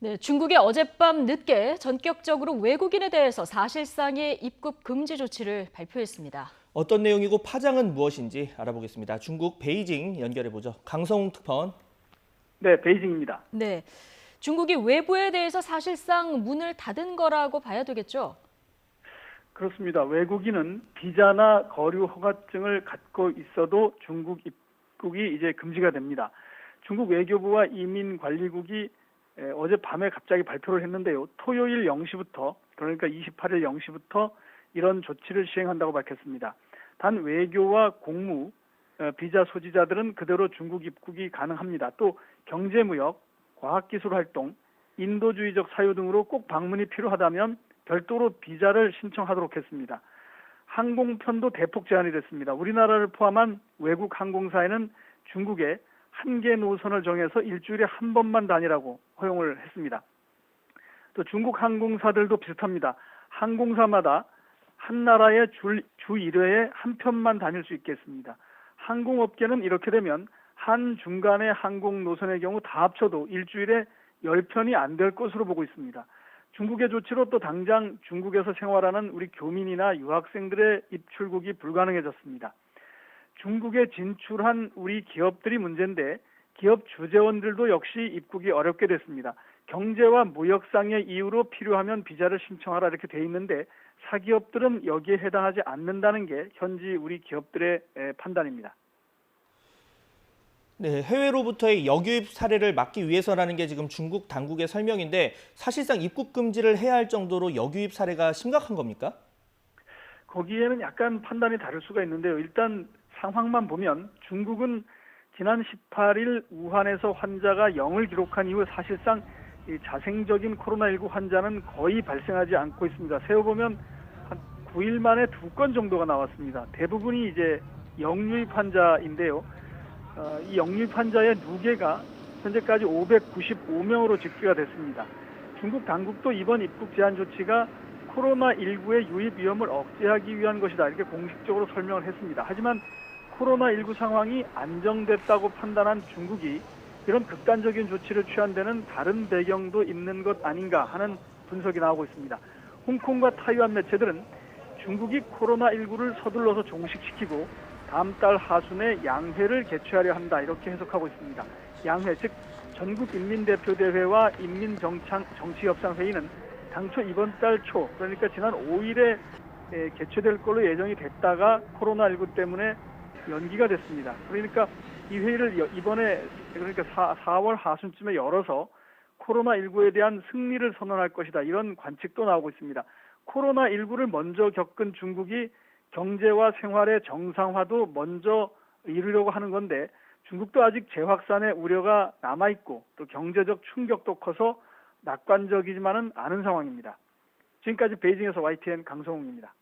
네, 중국이 어젯밤 늦게 전격적으로 외국인에 대해서 사실상의 입국 금지 조치를 발표했습니다. 어떤 내용이고 파장은 무엇인지 알아보겠습니다. 중국 베이징 연결해보죠. 강성웅 특파원. 네, 베이징입니다. 네, 중국이 외부에 대해서 사실상 문을 닫은 거라고 봐야 되겠죠? 그렇습니다. 외국인은 비자나 거류 허가증을 갖고 있어도 중국 입국이 이제 금지가 됩니다. 중국 외교부와 이민관리국이 어젯밤에 갑자기 발표를 했는데요. 토요일 0시부터, 그러니까 28일 0시부터 이런 조치를 시행한다고 밝혔습니다. 단 외교와 공무, 비자 소지자들은 그대로 중국 입국이 가능합니다. 또 경제무역, 과학기술 활동, 인도주의적 사유 등으로 꼭 방문이 필요하다면 별도로 비자를 신청하도록 했습니다. 항공편도 대폭 제한이 됐습니다. 우리나라를 포함한 외국 항공사에는 중국에 한 개 노선을 정해서 일주일에 한 번만 다니라고 허용을 했습니다. 또 중국 항공사들도 비슷합니다. 항공사마다 한 나라의 주 1회에 한 편만 다닐 수 있겠습니다. 항공업계는 이렇게 되면 한 중간의 항공 노선의 경우 다 합쳐도 일주일에 10편이 안 될 것으로 보고 있습니다. 중국의 조치로 또 당장 중국에서 생활하는 우리 교민이나 유학생들의 입출국이 불가능해졌습니다. 중국에 진출한 우리 기업들이 문제인데 기업 주재원들도 역시 입국이 어렵게 됐습니다. 경제와 무역상의 이유로 필요하면 비자를 신청하라 이렇게 돼 있는데 사기업들은 여기에 해당하지 않는다는 게 현지 우리 기업들의 판단입니다. 네, 해외로부터의 역유입 사례를 막기 위해서라는 게 지금 중국 당국의 설명인데 사실상 입국 금지를 해야 할 정도로 역유입 사례가 심각한 겁니까? 거기에는 약간 판단이 다를 수가 있는데요. 일단 상황만 보면 중국은 지난 18일 우한에서 환자가 0을 기록한 이후 사실상 이 자생적인 코로나19 환자는 거의 발생하지 않고 있습니다. 세어보면 한 9일 만에 2건 정도가 나왔습니다. 대부분이 이제 역유입 환자인데요. 이 역유입 환자의 누계가 현재까지 595명으로 집계가 됐습니다. 중국 당국도 이번 입국 제한 조치가 코로나19의 유입 위험을 억제하기 위한 것이다 이렇게 공식적으로 설명을 했습니다. 하지만 코로나19 상황이 안정됐다고 판단한 중국이 이런 극단적인 조치를 취한 데는 다른 배경도 있는 것 아닌가 하는 분석이 나오고 있습니다. 홍콩과 타이완 매체들은 중국이 코로나19를 서둘러서 종식시키고 다음 달 하순에 양회를 개최하려 한다 이렇게 해석하고 있습니다. 양회 즉 전국인민대표대회와 인민정치협상회의는 당초 이번 달 초 그러니까 지난 5일에 개최될 걸로 예정이 됐다가 코로나19 때문에 연기가 됐습니다. 그러니까 이 회의를 이번에 그러니까 4월 하순쯤에 열어서 코로나19에 대한 승리를 선언할 것이다 이런 관측도 나오고 있습니다. 코로나19를 먼저 겪은 중국이 경제와 생활의 정상화도 먼저 이루려고 하는 건데 중국도 아직 재확산의 우려가 남아있고 또 경제적 충격도 커서 낙관적이지만은 않은 상황입니다. 지금까지 베이징에서 YTN 강성웅입니다.